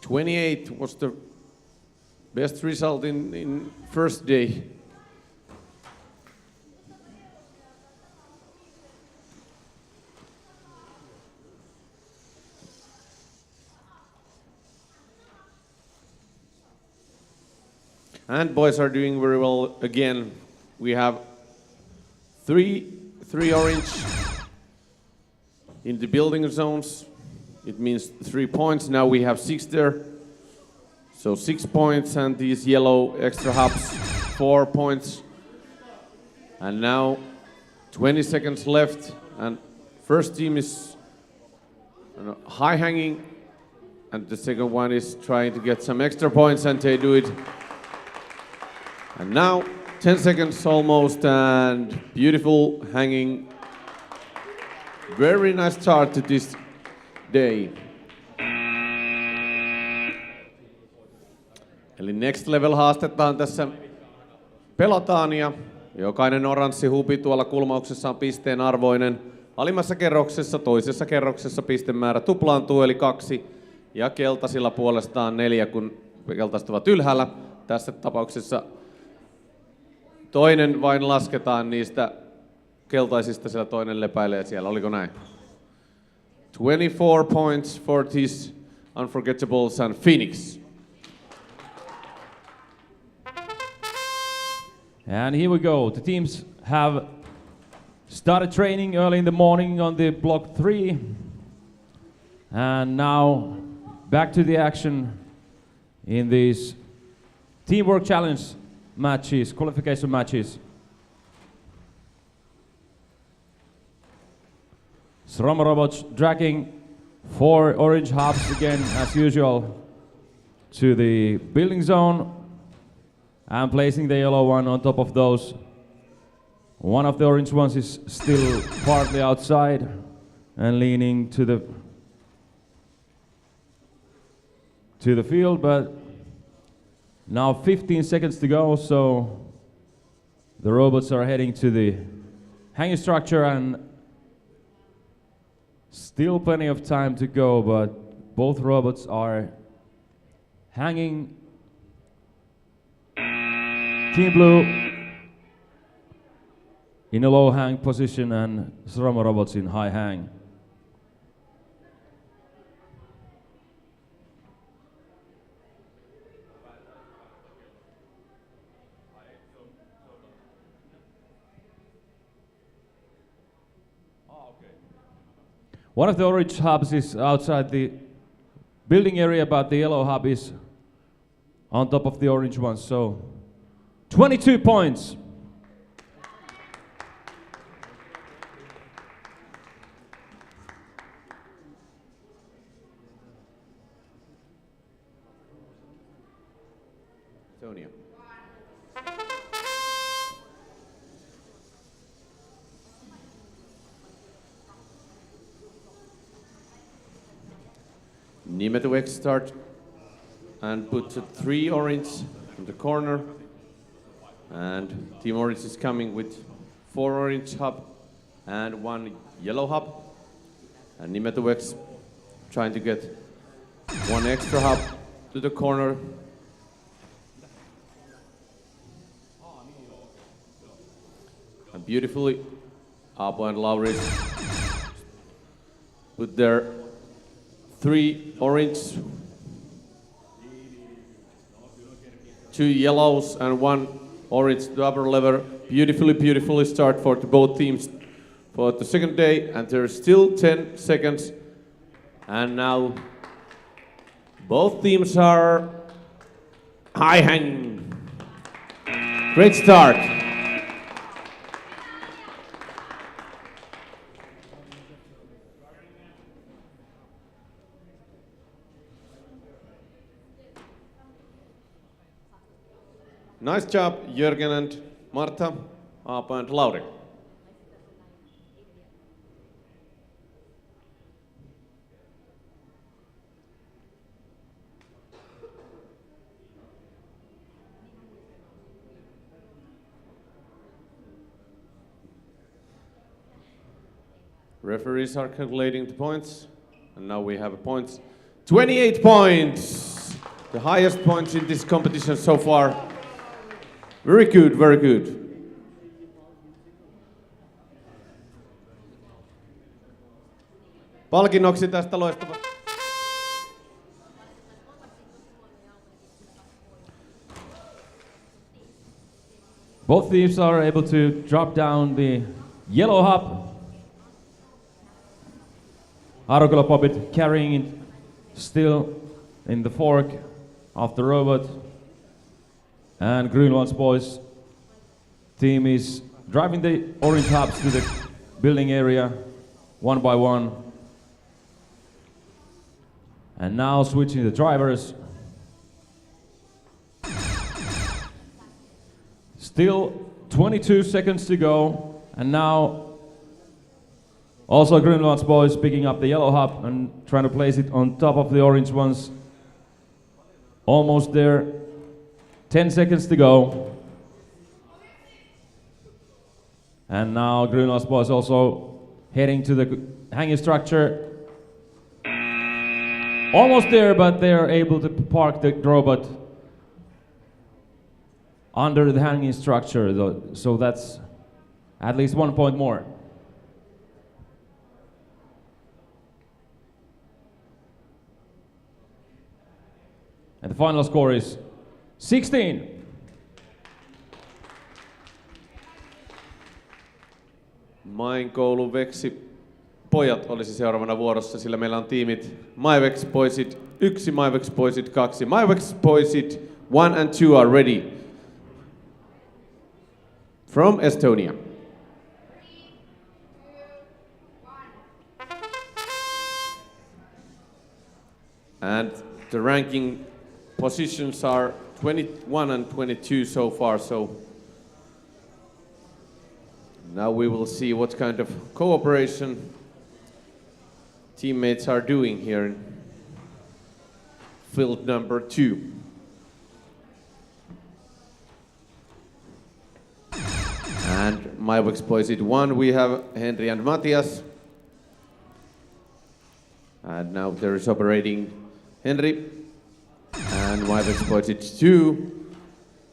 28 was the best result in first day. And boys are doing very well again. We have three orange in the building zones. It means 3 points. Now we have 6 there. So 6 points, and these yellow extra hubs, 4 points. And now 20 seconds left, and first team is high hanging, and the second one is trying to get some extra points, and they do it. And now 10 seconds almost, and beautiful hanging. Very nice start to this day. Eli next level haastetaan tässä pelataan, ja jokainen oranssi hupi tuolla kulmauksessa on pisteen arvoinen. Alimmassa kerroksessa, toisessa kerroksessa pistemäärä tuplaantuu eli 2, ja keltaisilla puolestaan 4, kun keltaiset ovat ylhäällä. Tässä tapauksessa toinen vain lasketaan niistä keltaisista, siellä toinen lepäilee siellä. Oliko näin? 24 points for these unforgettables and Phoenix. And here we go. The teams have started training early in the morning on the block 3. And now back to the action in these teamwork challenge matches, qualification matches. Sroma Robots dragging 4 orange hubs again, as usual, to the building zone and placing the yellow one on top of those. One of the orange ones is still partly outside and leaning to the field, but now 15 seconds to go, so the robots are heading to the hanging structure, and still plenty of time to go, but both robots are hanging. Team Blue in a low hang position and Sroma Robots in high hang. One of the orange hubs is outside the building area, but the yellow hub is on top of the orange one, so 22 points. Sonia. Nimetuvek start and put 3 orange in the corner, and Team Orange is coming with 4 orange hub and 1 yellow hub, and Nimetuvek's trying to get 1 extra hub to the corner. And beautifully, Apo and Lauris put their 3 orange, 2 yellows and 1 orange to upper lever. Beautifully start for both teams for the second day, and there's still 10 seconds. And now both teams are high hang. Great start. Nice job, Jürgen and Marta, Aapa and Lauri. Referees are calculating the points, and now we have points. 28 points! The highest points in this competition so far. Very good, very good. Palkinnoksi tästä loistavasta. Both teams are able to drop down the yellow hub. Arukula Puppet carrying it still in the fork of the robot. And Greenland's boys team is driving the orange hubs to the building area one by one. And now switching the drivers. Still 22 seconds to go, and now also Greenland's boys picking up the yellow hub and trying to place it on top of the orange ones. Almost there. 10 seconds to go. And now Greenland's boys also heading to the hanging structure. Almost there, but they're able to park the robot under the hanging structure, though, so that's at least 1 point more. And the final score is 16. Mainkoulu Veksi pojat olisi seuraavana vuorossa, sillä meillä on tiimit Maivex Poisit 1, Maivex Poisit 2. Maivex Poisit 1 and 2 are ready. From Estonia. And the ranking positions are 21 and 22 so far, so now we will see what kind of cooperation teammates are doing here in field number 2. And Maivex Poisit 1, we have Henry and Matthias. And now there is operating Henry. And Maivex Poisit 2,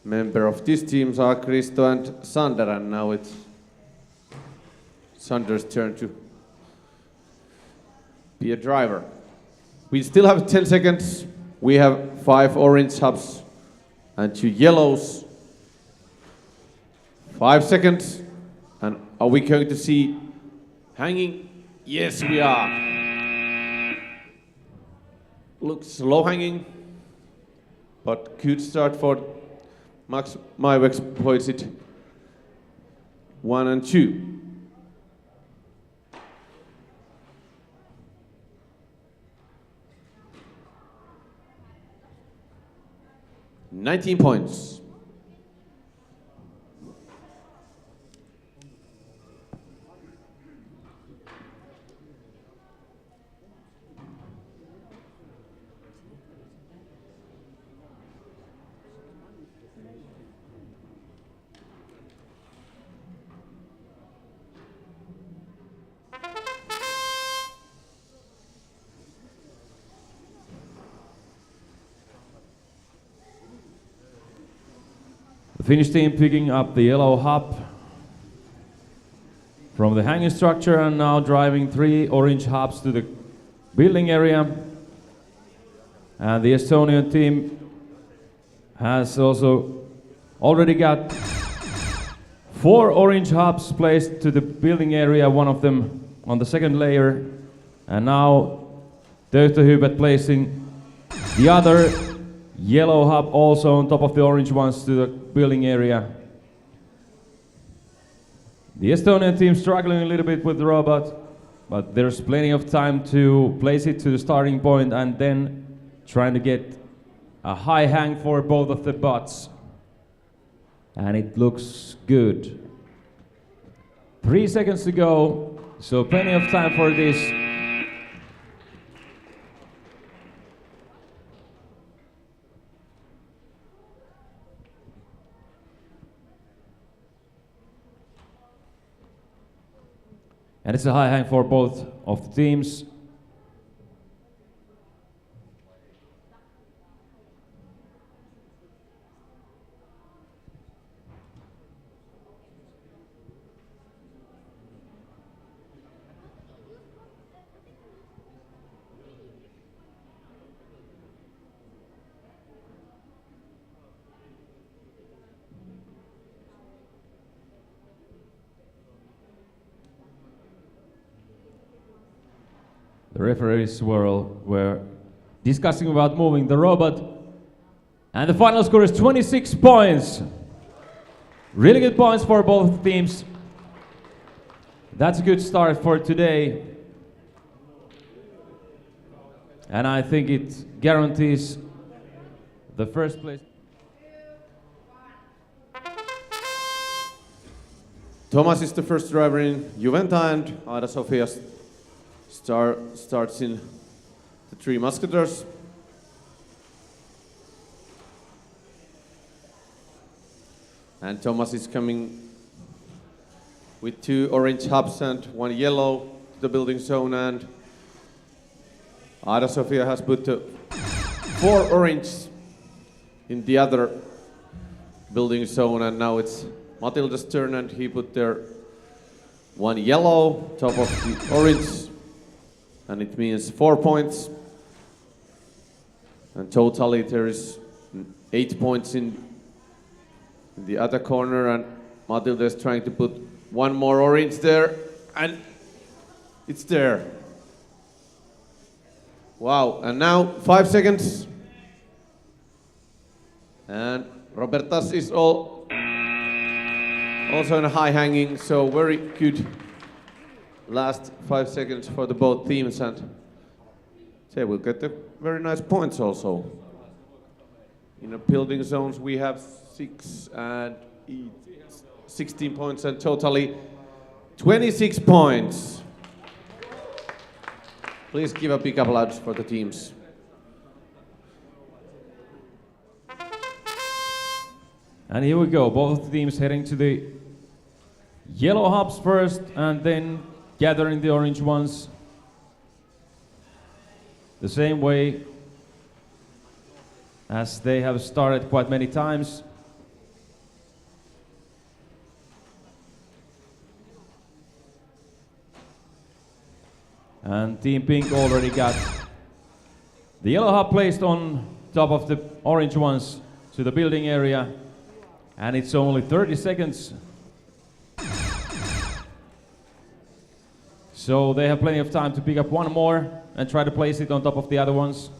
member of this team are Kristo and Sander, and now it's Sander's turn to be a driver. We still have 10 seconds. We have 5 orange hubs and 2 yellows. 5 seconds. And are we going to see hanging? Yes, we are. Looks low hanging, but good start for Maivex Poisit 1 and 2. $19 points. The Finnish team picking up the yellow hub from the hanging structure and now driving 3 orange hubs to the building area. And the Estonian team has also already got 4 orange hubs placed to the building area, one of them on the second layer. And now Töyhtöhybät placing the other yellow hub also on top of the orange ones to the building area. The Estonian team struggling a little bit with the robot, but there's plenty of time to place it to the starting point and then trying to get a high hang for both of the bots. And it looks good. 3 seconds to go, so plenty of time for this. And it's a high hang for both of the teams. The referees were discussing about moving the robot. And the final score is 26 points. Really good points for both teams. That's a good start for today. And I think it guarantees the first place. Thomas is the first driver in Juventa, and Ada Sofia starts in the Three Musketeers. And Thomas is coming with 2 orange hubs and 1 yellow to the building zone, and Ada Sofia has put 4 orange in the other building zone, and now it's Matilda's turn, and he put there 1 yellow top of the orange, and it means 4 points. And totally there is 8 points in the other corner, and Matilda is trying to put 1 more orange there, and it's there. Wow, and now 5 seconds. And Robertas is also in a high hanging, so very good last 5 seconds for the both teams, and they will get the very nice points also. In the building zones we have 6 and 16 points, and totally 26 points. Please give a big applause for the teams. And here we go, both teams heading to the yellow hubs first and then gathering the orange ones the same way as they have started quite many times. And Team Pink already got the yellow hub placed on top of the orange ones to the building area, and it's only 30 seconds. So they have plenty of time to pick up 1 more and try to place it on top of the other ones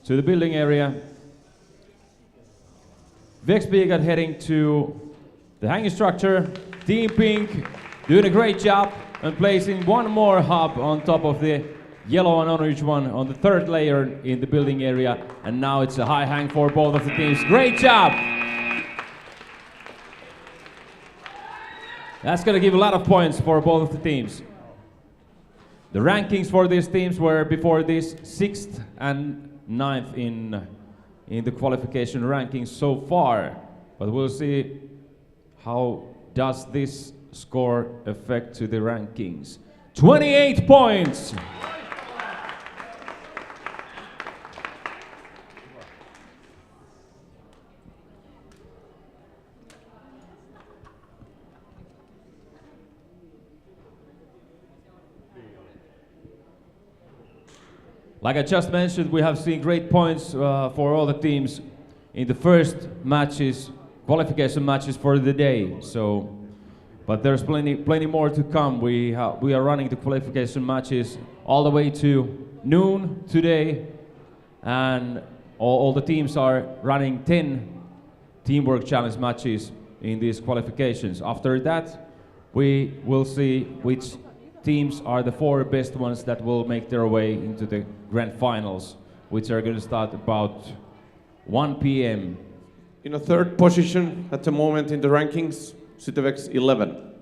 to the building area. Vexby got heading to the hanging structure. Team Pink doing a great job and placing 1 more hub on top of the yellow and orange one on the 3rd layer in the building area. And now it's a high hang for both of the teams. Great job! That's gonna give a lot of points for both of the teams. The rankings for these teams were before this 6th and 9th in the qualification rankings so far. But we'll see how does this score affect to the rankings. 28 points! Like I just mentioned, we have seen great points for all the teams in the first matches, qualification matches for the day. So, but there's plenty more to come. We are running the qualification matches all the way to noon today, and all the teams are running 10 teamwork challenge matches in these qualifications. After that, we will see which teams are the 4 best ones that will make their way into the grand finals, which are going to start about 1 p.m. In a 3rd position at the moment in the rankings, Sytevex 11.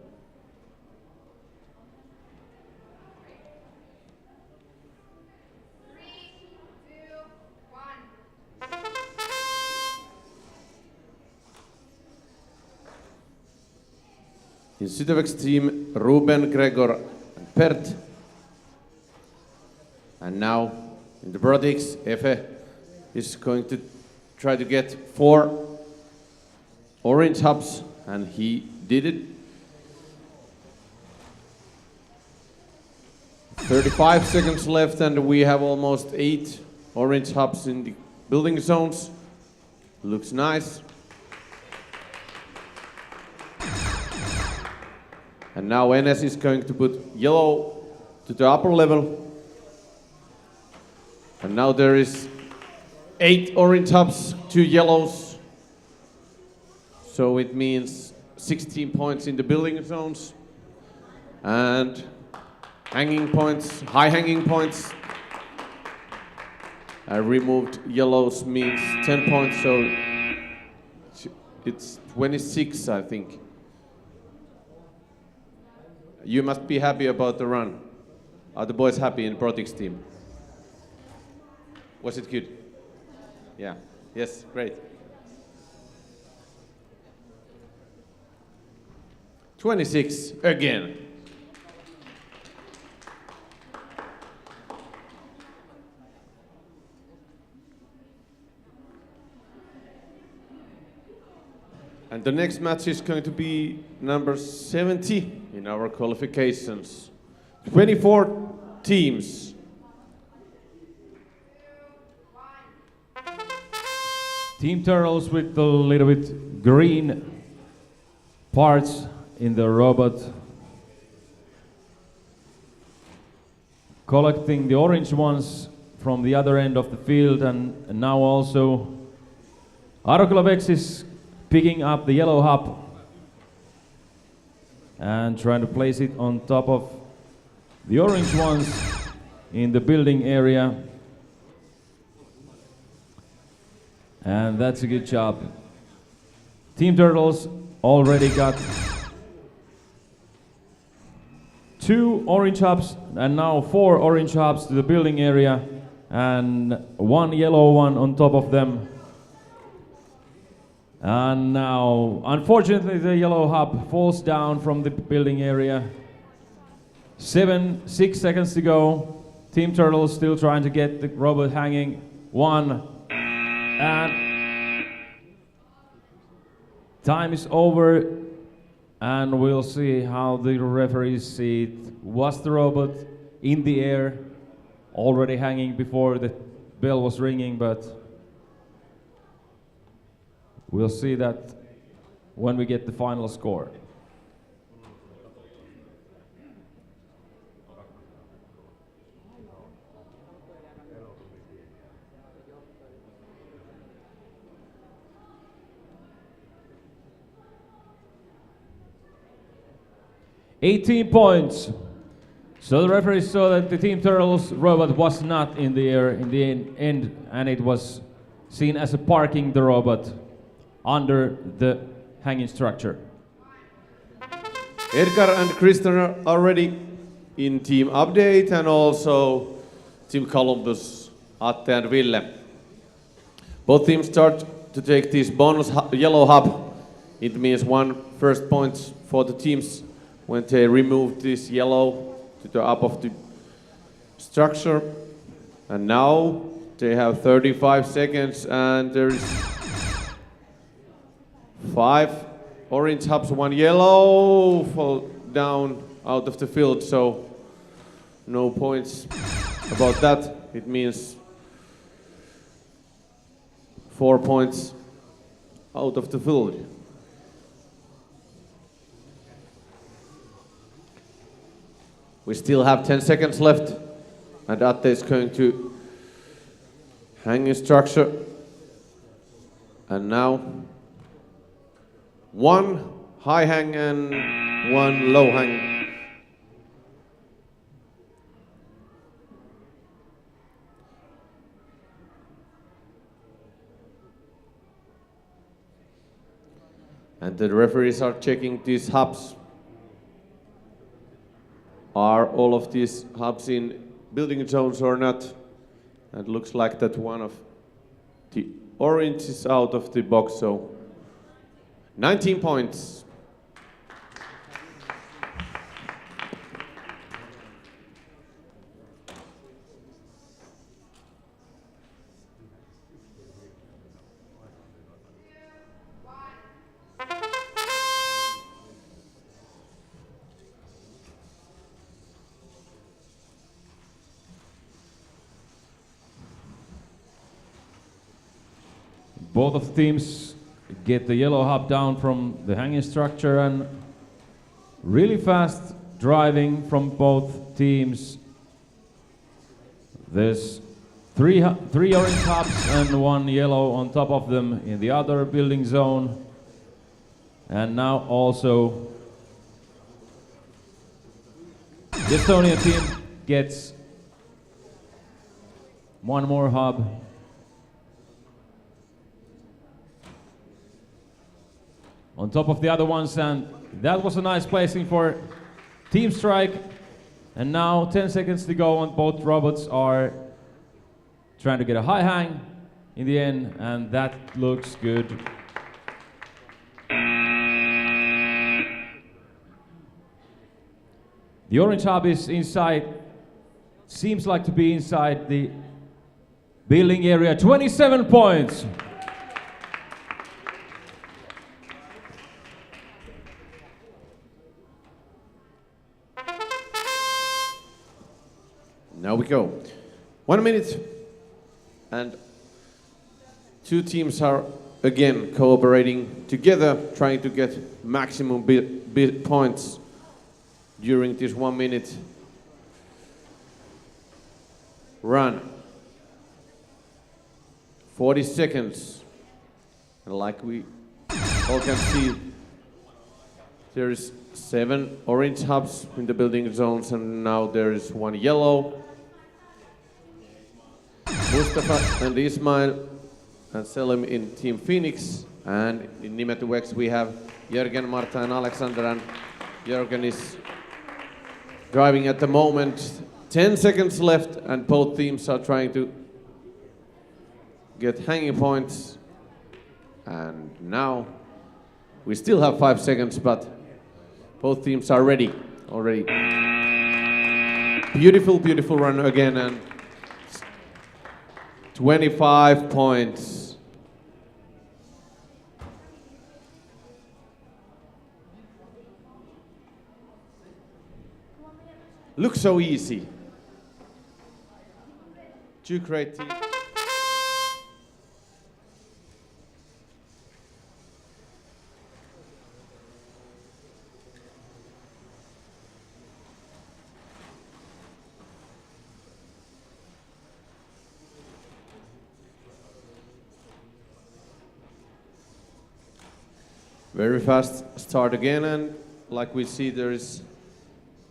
In Sytevex team, Ruben, Gregor, and Pert. And now in the Robotiiks, Efe is going to try to get 4 orange hubs, and he did it. 35 seconds left, and we have almost 8 orange hubs in the building zones. Looks nice. And now NS is going to put yellow to the upper level. And now there is 8 orange hubs, 2 yellows. So it means 16 points in the building zones. And hanging points, high hanging points. Removed yellows means 10 points, so it's 26, I think. You must be happy about the run. Are the boys happy in Protic's team? Was it good? Yeah. Yes, great. 26 again. And the next match is going to be number 70 in our qualifications. 24 teams. Team Turtles with a little bit green parts in the robot. Collecting the orange ones from the other end of the field, and now also Arokulavex is picking up the yellow hub and trying to place it on top of the orange ones in the building area. And that's a good job. Team Turtles already got 2 orange hubs and now 4 orange hubs to the building area and 1 yellow one on top of them. And now, unfortunately, the yellow hub falls down from the building area. 6 seconds to go. Team Turtles still trying to get the robot hanging. 1, and time is over. And we'll see how the referees see it. Was the robot in the air, already hanging before the bell was ringing, but we'll see that when we get the final score. $18 points. So the referee saw that the Team Turtles robot was not in the air in the end, and it was seen as a parking the robot under the hanging structure. Edgar and Kristen are already in team update, and also Team Columbus, Atte and Ville. Both teams start to take this bonus yellow hub. It means 1 first points for the teams when they remove this yellow to the up of the structure. And now they have 35 seconds, and there is 5 orange hubs, 1 yellow fall down out of the field, so no points about that. It means 4 points out of the field. We still have 10 seconds left, and Atte is going to hang a structure. And now 1 high hang and 1 low hang. And the referees are checking these hubs. Are all of these hubs in building zones or not? It looks like that one of the orange is out of the box, so 19 points. Both of the teams get the yellow hub down from the hanging structure, and really fast driving from both teams. There's Three orange hubs and one yellow on top of them in the other building zone. And now also the Estonian team gets one more hub. On top of the other ones, and that was a nice placing for Team Strike. And now 10 seconds to go, and both robots are trying to get a high hang in the end, and that looks good. The orange hub is inside, seems like to be inside the building area. 27 points. Now we go. 1 minute, and two teams are again cooperating together, trying to get maximum points during this 1 minute run. 40 seconds, and like we all can see, there is 7 orange hubs in the building zones, and now there is 1 yellow. Mustafa and Ismail and Selim in Team Phoenix, and in Nimetty Wex we have Jörgen, Marta and Alexander, and Jörgen is driving at the moment. 10 seconds left, and both teams are trying to get hanging points. And now we still have 5 seconds, but both teams are ready already. Beautiful, beautiful run again, and 25 points. Looks so easy. Two great teams. Very fast start again, and like we see, there is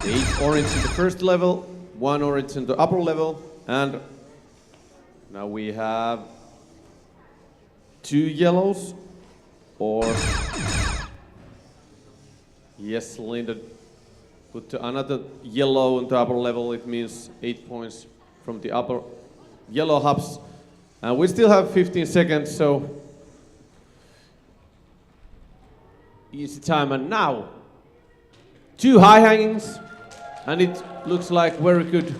8 orange in the first level, 1 orange in the upper level, and now we have 2 yellows, or yes, Linda put another yellow in the upper level. It means 8 points from the upper yellow hubs, and we still have 15 seconds, so easy time. And now 2 high hangings, and it looks like very good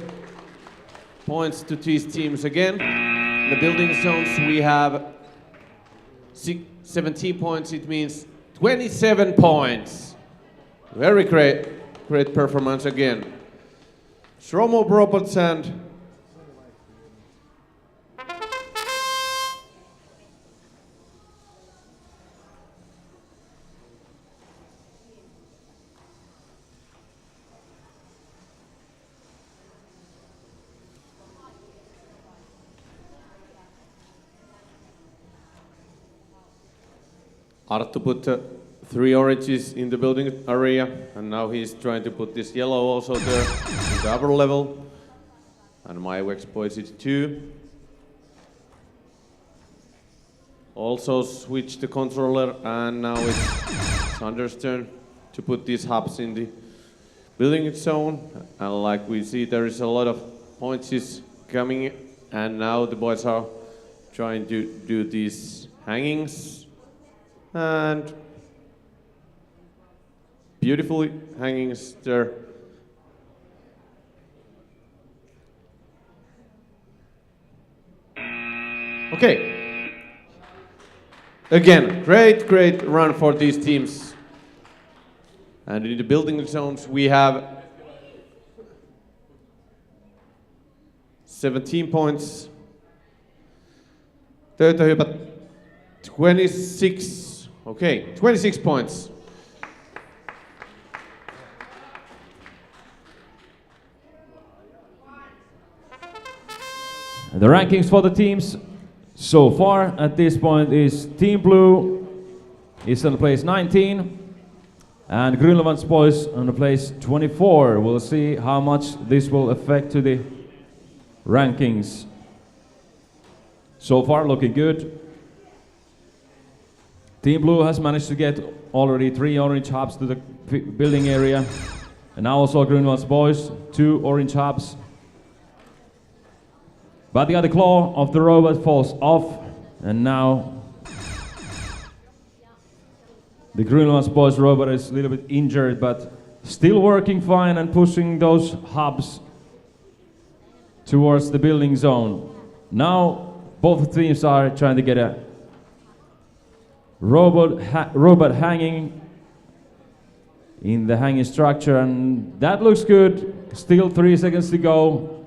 points to these teams again. In the building zones we have 17 points. It means 27 points. Very great performance again. Shromo robots and Arttu put 3 oranges in the building area, and now he's trying to put this yellow also there in the upper level. And my Wex boys it 2. Also switch the controller, and now it's Sander's turn to put these hubs in the building zone. And like we see, there is a lot of points coming, and now the boys are trying to do these hangings. And beautifully hangings there. Okay. Again, great run for these teams. And in the building zones we have 17 points. Töytöhypät 26. Okay, 26 points. The rankings for the teams so far at this point is Team Blue is on place 19 and Grönlands Boys on place 24. We'll see how much this will affect to the rankings. So far looking good. Team Blue has managed to get already 3 orange hubs to the building area, and now also Grönlands Boys 2 orange hubs. But the other claw of the robot falls off, and now the Grönlands Boys robot is a little bit injured, but still working fine and pushing those hubs towards the building zone. Now both teams are trying to get a robot hanging in the hanging structure, and that looks good. Still 3 seconds to go,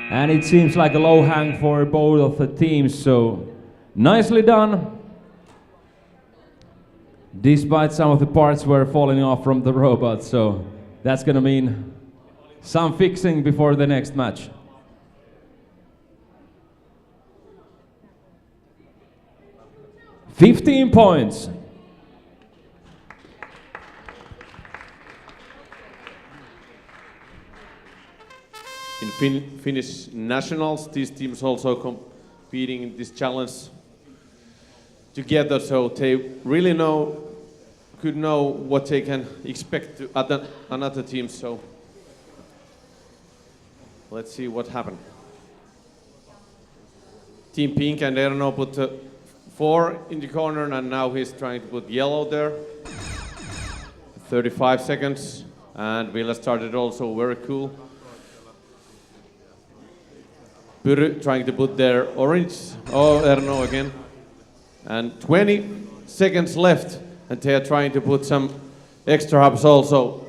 and it seems like a low hang for both of the teams, so nicely done. Despite some of the parts were falling off from the robot, so that's gonna mean some fixing before the next match. $15 points. In Finnish nationals, these teams also competing in this challenge together, so they really could know what they can expect to another team. So let's see what happened. Team Pink and Erno put 4 in the corner, and now he's trying to put yellow there. 35 seconds, and Villa started also very cool. Pyry trying to put their orange, Erno again. And 20 seconds left, and they are trying to put some extra hubs also.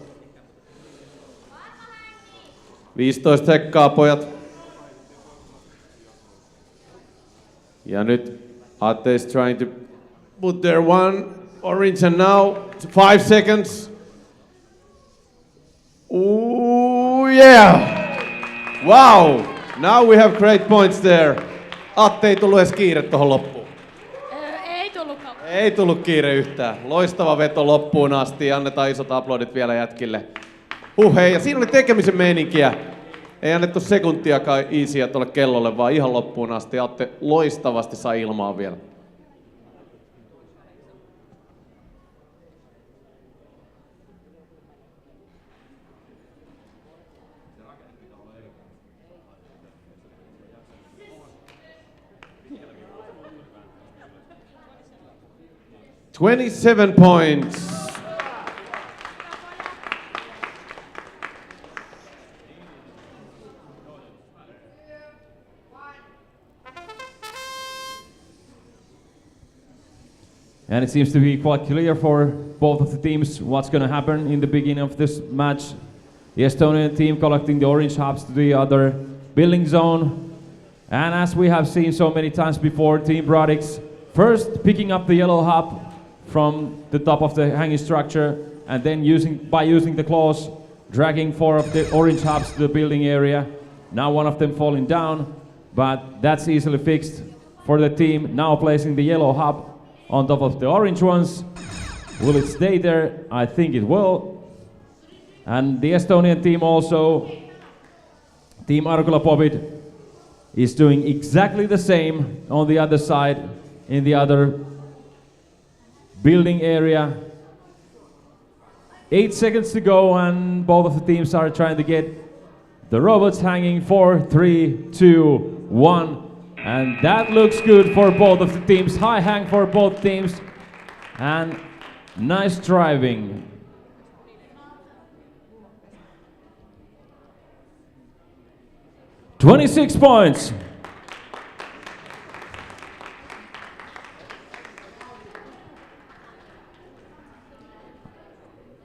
15 sekkaa, pojat. Ja nyt Atte is trying to put their 1 orange, and now 5 seconds. Ooh, yeah! Wow! Now we have great points there. Atte ei tullut edes kiire tohon loppuun. Ei tullutkaan. Ei tullut kiire yhtään. Loistava veto loppuun asti. Annetaan isot aplodit vielä jätkille. Hei, ja siinä oli tekemisen meininkiä. Ei annettu sekuntiakaan easyä tuolle kellolle, vaan ihan loppuun asti. Atte loistavasti sai ilmaa vielä. $27 points. And it seems to be quite clear for both of the teams what's going to happen in the beginning of this match. The Estonian team collecting the orange hubs to the other building zone. And as we have seen so many times before, Team Robotics first picking up the yellow hub from the top of the hanging structure, and then by using the claws, dragging 4 of the orange hubs to the building area. Now one of them falling down, but that's easily fixed for the team. Now placing the yellow hub on top of the orange ones. Will it stay there? I think it will. And the Estonian team also, Team Arkula Popid, is doing exactly the same on the other side, in the other building area. 8 seconds to go, and both of the teams are trying to get the robots hanging. 4, 3, 2, 1. And that looks good for both of the teams. High hang for both teams. And nice driving. $26 points.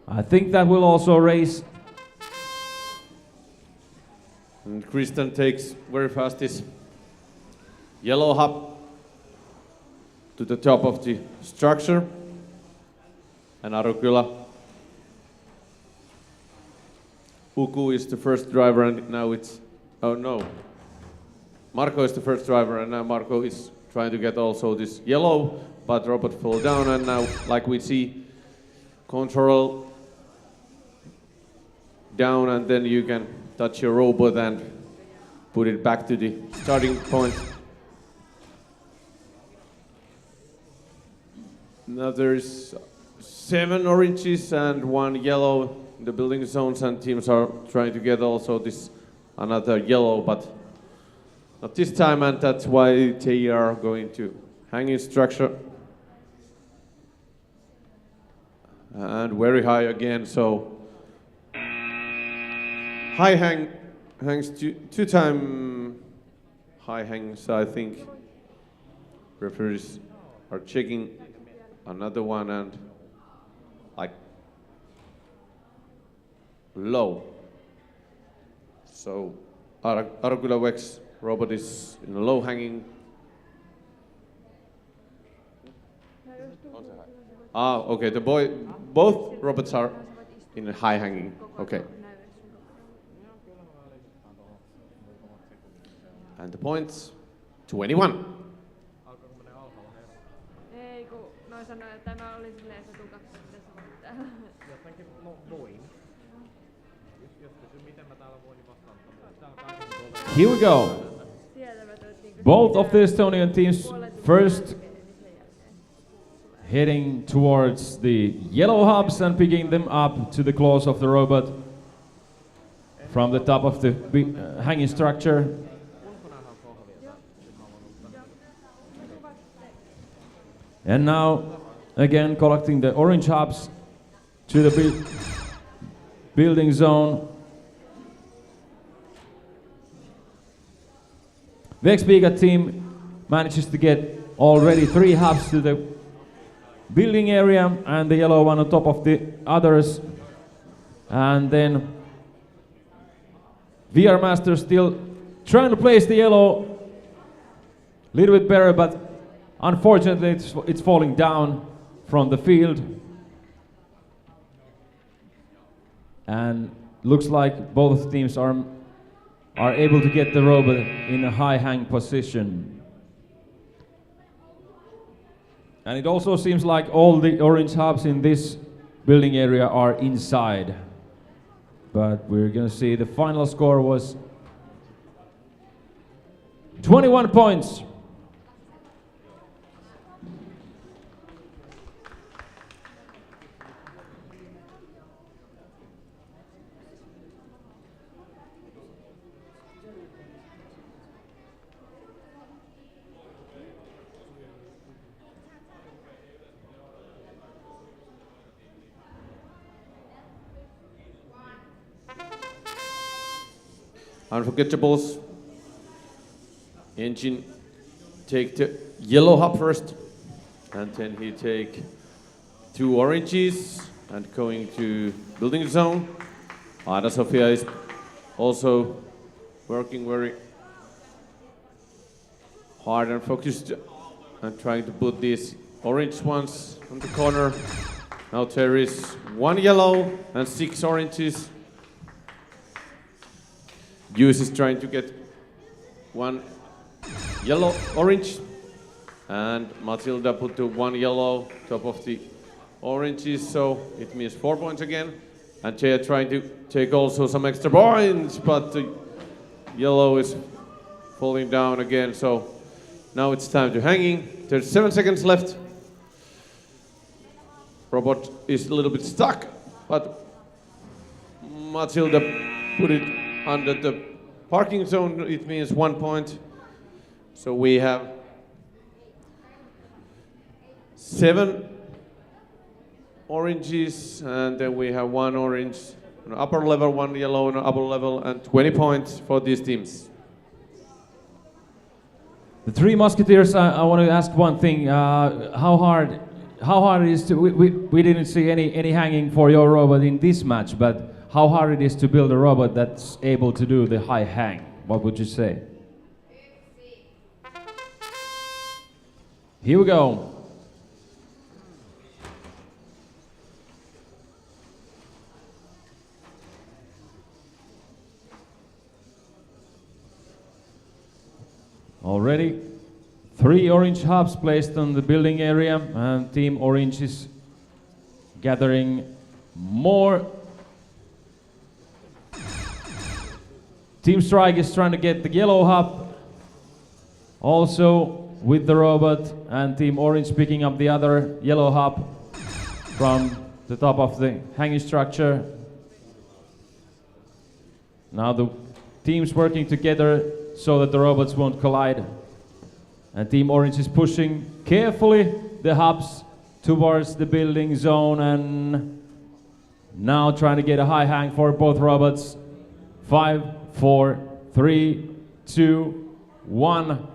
I think that will also raise. And Christian takes very fast his yellow hub to the top of the structure. And Arukula Uku is the first driver, and now it's, oh no. Marco is the first driver, and now Marco is trying to get also this yellow, but robot fell down, and now, like we see, control down, and then you can touch your robot and put it back to the starting point. Now there's 7 oranges and 1 yellow in the building zones, and teams are trying to get also this another yellow, but not this time, and that's why they are going to hanging structure. And very high again, so high hangs 2-time high hangs, I think. Referees are checking another one and like low. So Argulavek's robot is in a low hanging. Okay, both robots are in a high hanging. Okay. And the points 21. Ei, kun noin sanoi, että tämä oli silleen satukaksi tässä. Jotenkin, no voin. Jos kysyn, miten mä täällä voin, niin vastaan. Here we go. Both of the Estonian teams first heading towards the yellow hubs and picking them up to the claws of the robot from the top of the hanging structure. And now, again, collecting the orange hubs to the building zone. The Xpiga team manages to get already 3 hubs to the building area and the yellow one on top of the others. And then VR Master still trying to place the yellow a little bit better, but unfortunately it's falling down from the field. And looks like both teams are able to get the robot in a high hang position. And it also seems like all the orange hubs in this building area are inside. But we're gonna see the final score was 21 points. Unforgettables. Engine take the yellow hub first, and then he take 2 oranges and going to building zone. Ada Sofia is also working very hard and focused and trying to put these orange ones on the corner. Now there is 1 yellow and 6 oranges. Hughes is trying to get 1 yellow, orange, and Matilda put the 1 yellow top of the oranges, so it means 4 points again. And they are trying to take also some extra points, but the yellow is falling down again, so now it's time to hanging. There's 7 seconds left. Robot is a little bit stuck, but Matilda put it under the parking zone. It means 1 point. So we have 7 oranges, and then we have 1 orange on the upper level, 1 yellow on the upper level, and 20 points for these teams. The 3 Musketeers, I want to ask one thing. How hard it is to... We didn't see any hanging for your robot in this match, but how hard it is to build a robot that's able to do the high hang? What would you say? Here we go. 3 orange hubs placed on the building area, and Team Orange is gathering more. Team Strike is trying to get the yellow hub also with the robot, and Team Orange picking up the other yellow hub from the top of the hanging structure. Now the teams working together so that the robots won't collide. And Team Orange is pushing carefully the hubs towards the building zone, and now trying to get a high hang for both robots. 5, 4, 3, 2, 1.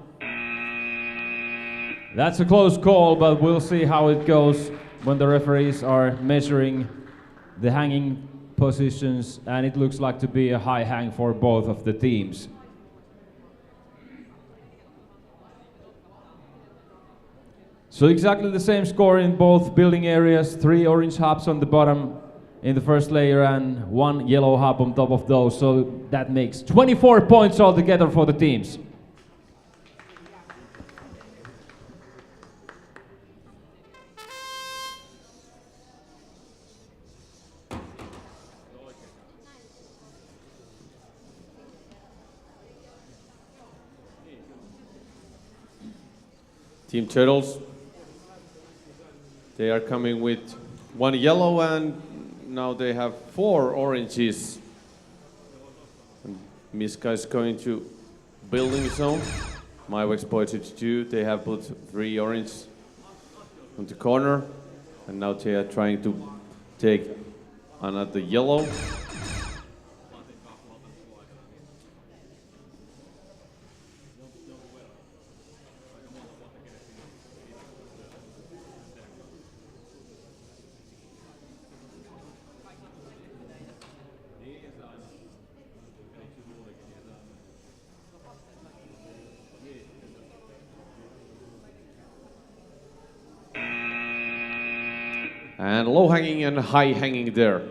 That's a close call, but we'll see how it goes when the referees are measuring the hanging positions, and it looks like to be a high hang for both of the teams. So exactly the same score in both building areas, 3 orange hubs on the bottom in the first layer and 1 yellow hub on top of those, so that makes 24 points altogether for the teams. Team Turtles, they are coming with 1 yellow, and now they have 4 oranges. And Miska is going to building zone. Mywex pointed to 2. They have put 3 orange on the corner, and now they are trying to take another yellow. And low hanging and high hanging there.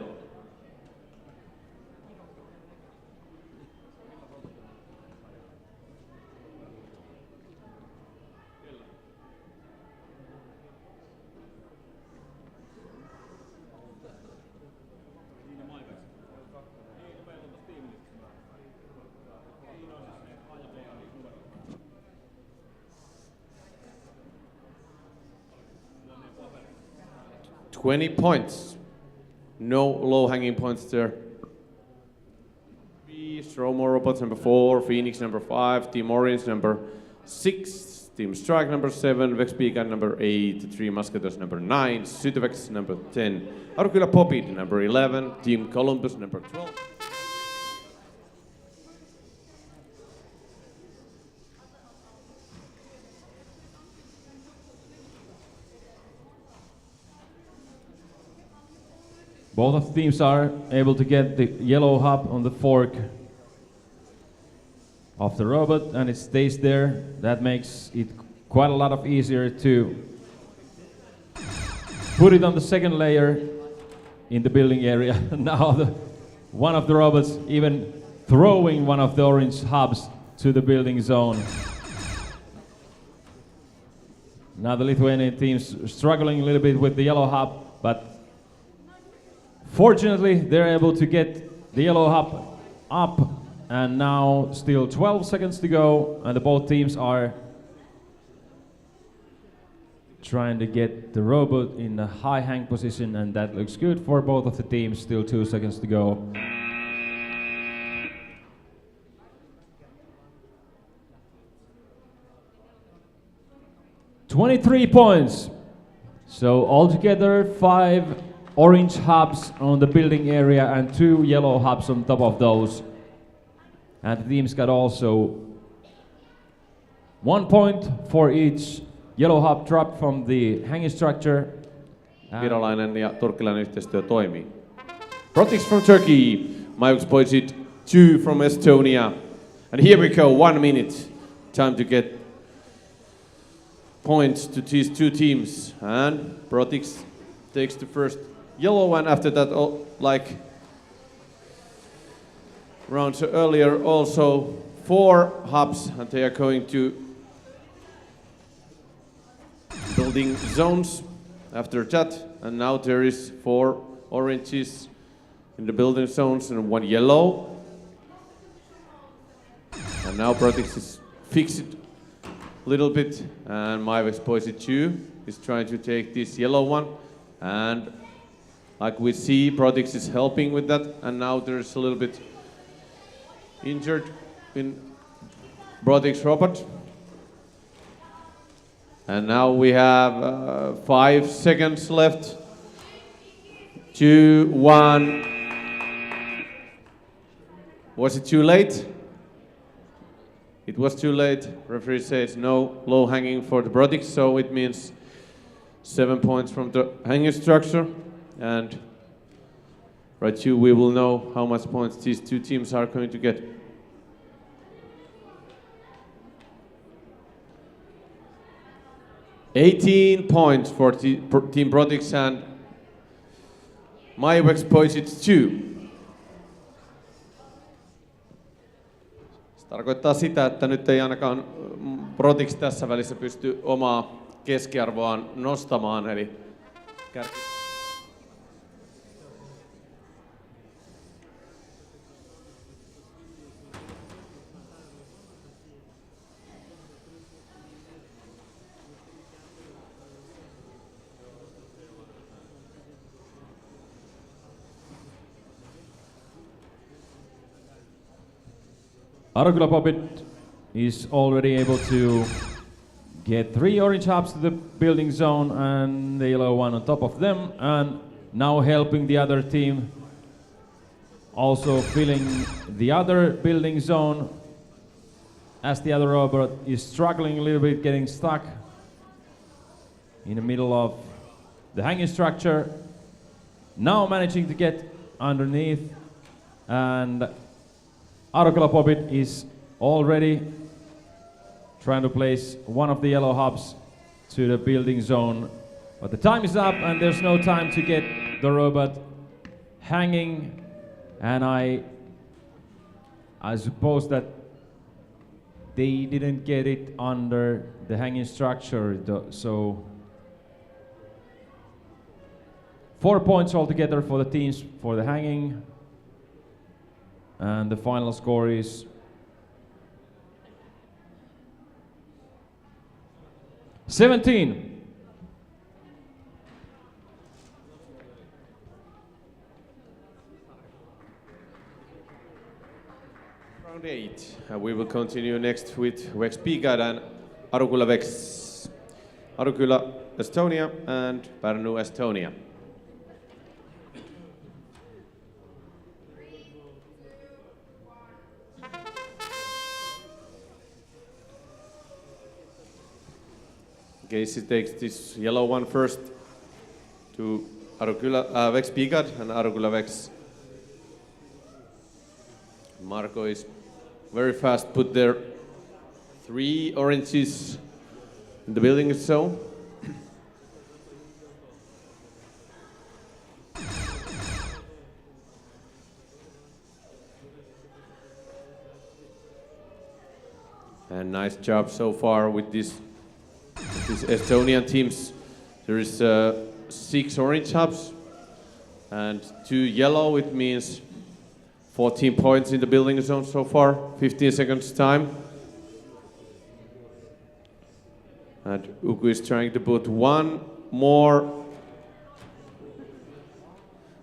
$20 points. No low-hanging points there. Stromo Robots number 4, Phoenix number 5, Team Orange number 6, Team Strike number 7, Vexpeakan number 8, 3 Musketeers number 9, Sytyvex number 10, Arkilla Popid number 11, Team Columbus number 12. Both of the teams are able to get the yellow hub on the fork of the robot, and it stays there. That makes it quite a lot of easier to put it on the second layer in the building area. Now one of the robots even throwing one of the orange hubs to the building zone. Now the Lithuanian team's struggling a little bit with the yellow hub, but fortunately, they're able to get the yellow hub up, and now still 12 seconds to go, and both teams are trying to get the robot in a high hang position, and that looks good for both of the teams. Still 2 seconds to go. $23 points. So altogether 5 orange hubs on the building area and 2 yellow hubs on top of those. And the teams got also 1 point for each yellow hub dropped from the hanging structure. Virolainen ja turkkilainen yhteistyö toimii. Protix from Turkey, Mywex Poisit 2 from Estonia. And here we go, 1 minute. Time to get points to these 2 teams. And Protix takes the first yellow, and after that, like rounds earlier, also 4 hubs, and they are going to building zones after that, and now there is 4 oranges in the building zones and 1 yellow. And now Protix is fixed a little bit, and MyVex Poise 2 is trying to take this yellow one, and like we see, Protix is helping with that, and now there's a little bit injured in Protix robot. And now we have 5 seconds left. 2, 1. Was it too late? It was too late. Referee says no low hanging for the Protix, so it means 7 points from the hanging structure. And right here we will know how much points these 2 teams are going to get. $18 points for Team Protix and MyVex Poise 2. Se tarkoittaa sitä, että nyt ei ainakaan Protix tässä välissä pysty omaa keskiarvoaan nostamaan, eli Arugula Puppet is already able to get 3 orange hubs to the building zone and the yellow one on top of them, and now helping the other team, also filling the other building zone as the other robot is struggling a little bit, getting stuck in the middle of the hanging structure. Now managing to get underneath, and Arugula Puppet is already trying to place one of the yellow hubs to the building zone. But the time is up and there's no time to get the robot hanging. And I suppose that they didn't get it under the hanging structure, so 4 points altogether for the teams for the hanging. And the final score is 17. Round 8. We will continue next with Vex Picard and Arugula Vex. Arugula Estonia and Pärnu Estonia. Casey takes this yellow one first to Arugula Vex Picard and Arugula Vex. Marco is very fast, put there 3 oranges in the building zone. And nice job so far with these Estonian teams. There is 6 orange hubs and 2 yellow. It means 14 points in the building zone so far, 15 seconds time. And Uku is trying to put 1 more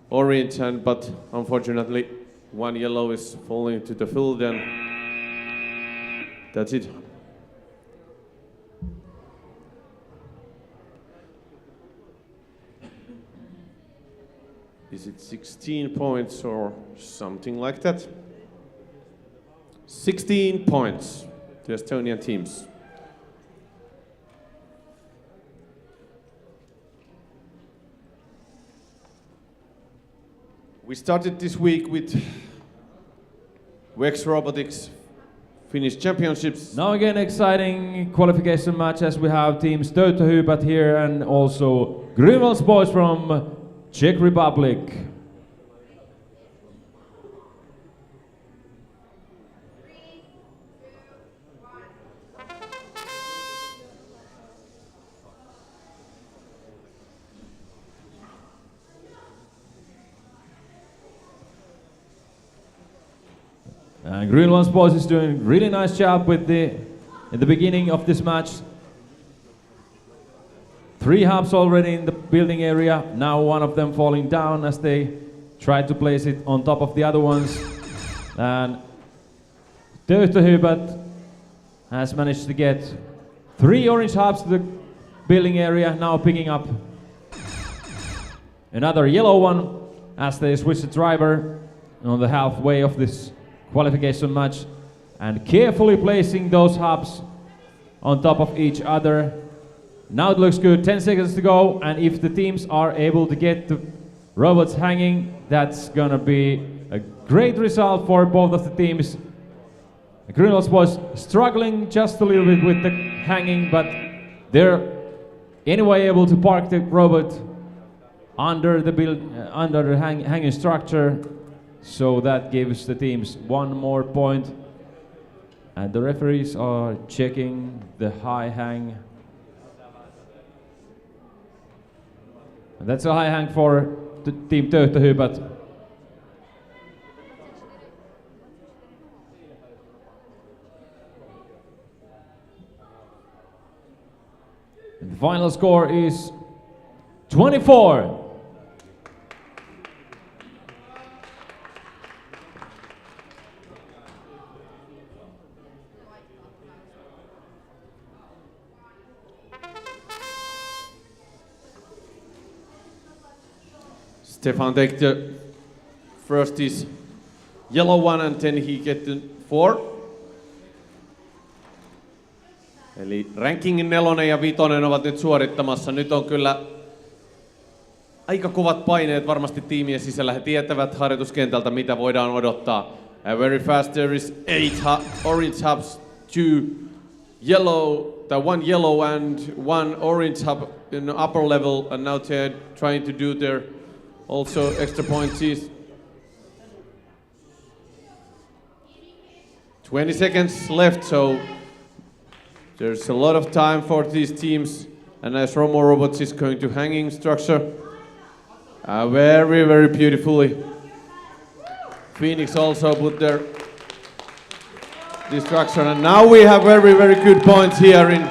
orange, but unfortunately 1 yellow is falling to the field, and that's it. Is it 16 points or something like that? 16 points to Estonian teams. We started this week with Vex Robotics Finnish Championships. Now again exciting qualification match as we have teams Töytöhypät here and also Grünwald's boys from Czech Republic. And Greenland's boys is doing really nice job with in the beginning of this match. 3 hubs already in the building area. Now one of them falling down as they try to place it on top of the other ones. And Töyhtöhybät has managed to get 3 orange hubs to the building area, now picking up another yellow one as they switch the driver on the halfway of this qualification match and carefully placing those hubs on top of each other. Now it looks good, 10 seconds to go, and if the teams are able to get the robots hanging, that's gonna be a great result for both of the teams. Greenland's was struggling just a little bit with the hanging, but they're anyway able to park the robot under the hanging structure, so that gives the teams 1 more point. And the referees are checking the high hang. And that's a high hang for the team Töyhtöhybät. And the final score is 24. Stefan take the first is yellow one and then he get the 4. Eli rankingin 4 ja 5 ovat nyt suorittamassa. Nyt on kyllä aika kovat paineet varmasti tiimien sisällä. He tietävät harjoituskentältä mitä voidaan odottaa. Very fast there is 8 orange hubs, 2 yellow, 1 yellow and 1 orange hub in the upper level, and now they're trying to do their also extra points. 20 seconds left, so there's a lot of time for these teams. And as Romo Robots is going to hanging structure, very, very beautifully. Phoenix also put their destruction, and now we have very, very good points here in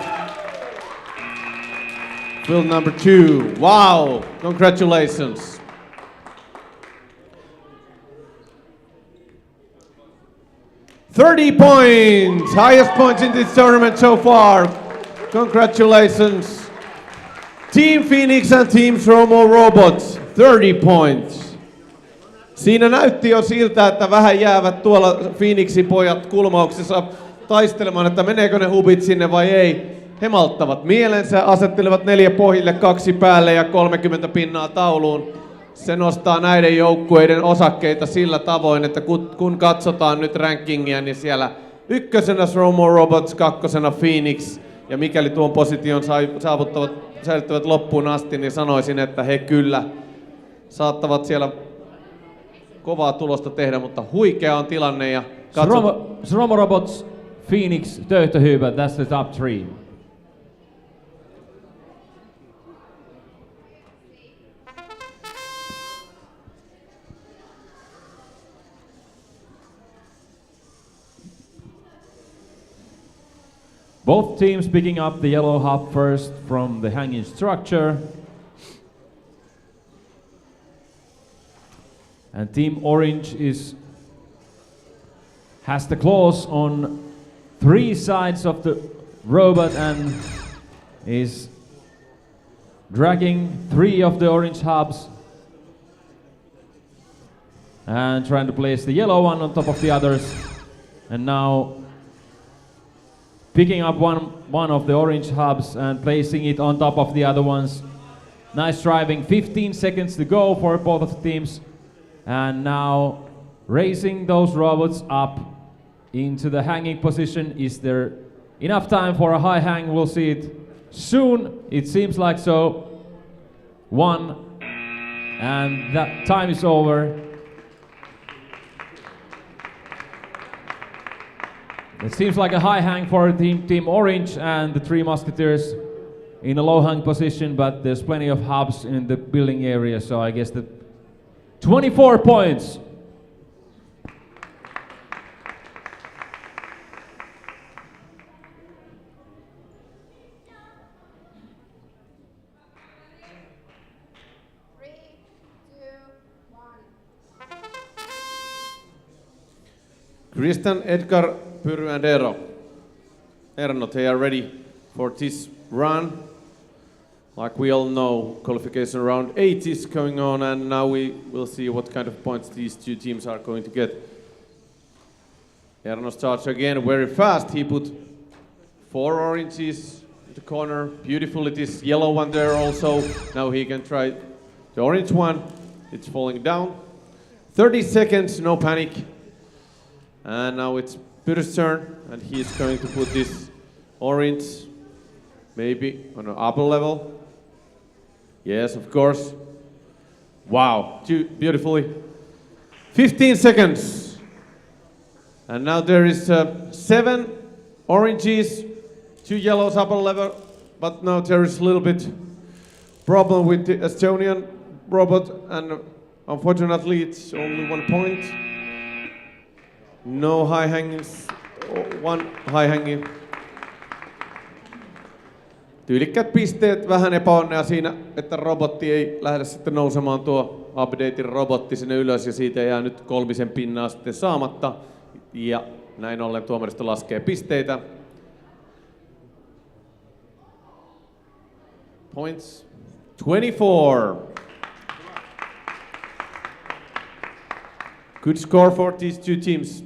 field number 2. Wow, congratulations. $30 points, highest points in this tournament so far. Congratulations. Team Phoenix and Team Romo Robots, 30 points. Siinä näytti jo siltä, että vähän jäävät tuolla Phoenixin pojat kulmauksessa taistelemaan, että meneekö ne hubit sinne vai ei. He malttavat mielensä, asettelevat 4 pohjille, 2 päälle ja 30 pinnaa tauluun. Se nostaa näiden joukkueiden osakkeita sillä tavoin, että kun katsotaan nyt rankingia, niin siellä 1. Romo Robots, 2. Phoenix. Ja mikäli tuon position säilyttävät loppuun asti, niin sanoisin, että he kyllä saattavat siellä kovaa tulosta tehdä, mutta huikea on tilanne. Ja Romo Robots, Phoenix, Töyhtöhybät, that's the top 3. Both teams picking up the yellow hub first from the hanging structure. And Team Orange has the claws on 3 sides of the robot and is dragging 3 of the orange hubs and trying to place the yellow one on top of the others. And now picking up one of the orange hubs and placing it on top of the other ones. Nice driving, 15 seconds to go for both of the teams. And now raising those robots up into the hanging position. Is there enough time for a high hang? We'll see it soon. It seems like so. 1, and that time is over. It seems like a high hang for Team Orange and the 3 Musketeers in a low hang position, but there's plenty of hubs in the building area, so I guess the 24 points. Christian, Edgar, Pyry and Erno, they are ready for this run. Like we all know, qualification round 8 is going on, and now we will see what kind of points these two teams are going to get. Erno starts again very fast. He put 4 oranges in the corner. Beautiful, it is yellow one there also. Now he can try the orange one. It's falling down. 30 seconds, no panic. And now it's Pyry's turn, and he's going to put this orange maybe on an upper level. Yes, of course. Wow, beautifully. 15 seconds. And now there is 7 oranges, 2 yellows upper level, but now there is a little bit problem with the Estonian robot, and unfortunately it's only 1 point. No high hangings, 1 high hanging. Tyylikkäät pisteet, vähän epäonnea siinä, että robotti ei lähde sitten nousemaan tuo updatein robotti sinne ylös ja siitä jää nyt 3 pinnaa sitten saamatta. Ja näin ollen tuomaristo laskee pisteitä. Points 24. Good score for these two teams.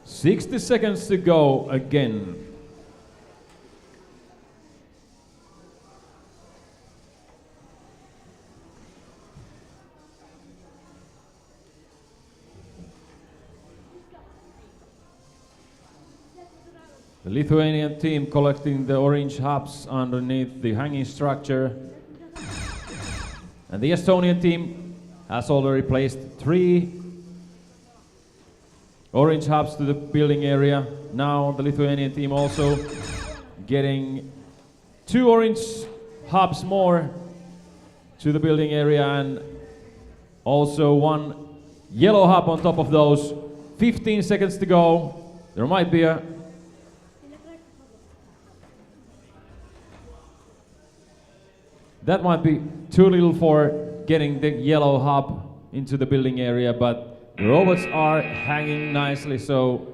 "60 seconds to go again." The Lithuanian team collecting the orange hubs underneath the hanging structure. And the Estonian team has already placed 3 orange hubs to the building area. Now the Lithuanian team also getting 2 orange hubs more to the building area, and also 1 yellow hub on top of those. 15 seconds to go. There might be a That might be too little for getting the yellow hub into the building area, but the robots are hanging nicely, so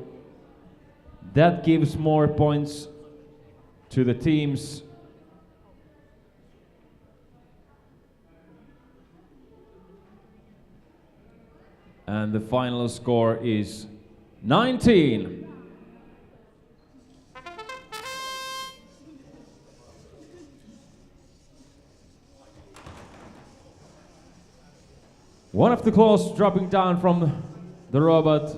that gives more points to the teams. And the final score is 19. One of the claws dropping down from the robot,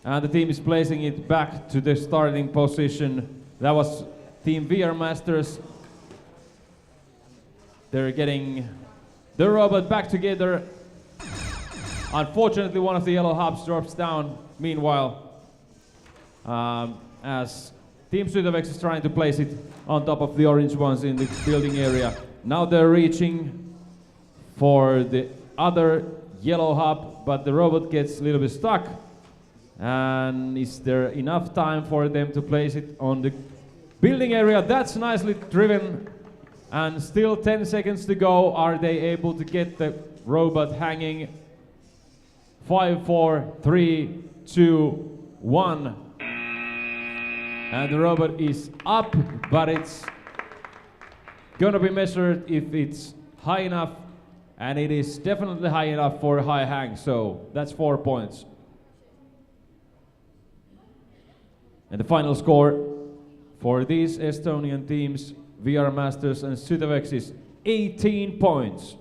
and the team is placing it back to the starting position. That was Team VR Masters. They're getting the robot back together. Unfortunately, one of the yellow hubs drops down. Meanwhile, as Team Sunnuntai is trying to place it on top of the orange ones in the building area. Now they're reaching for the other yellow hub, but the robot gets a little bit stuck. And is there enough time for them to place it on the building area? That's nicely driven. And still 10 seconds to go. Are they able to get the robot hanging? 5, 4, 3, 2, 1. And the robot is up, but it's gonna be measured if it's high enough. And it is definitely high enough for a high hang, so that's 4 points. And the final score for these Estonian teams, VR Masters and Sunnuntai, is 18 points.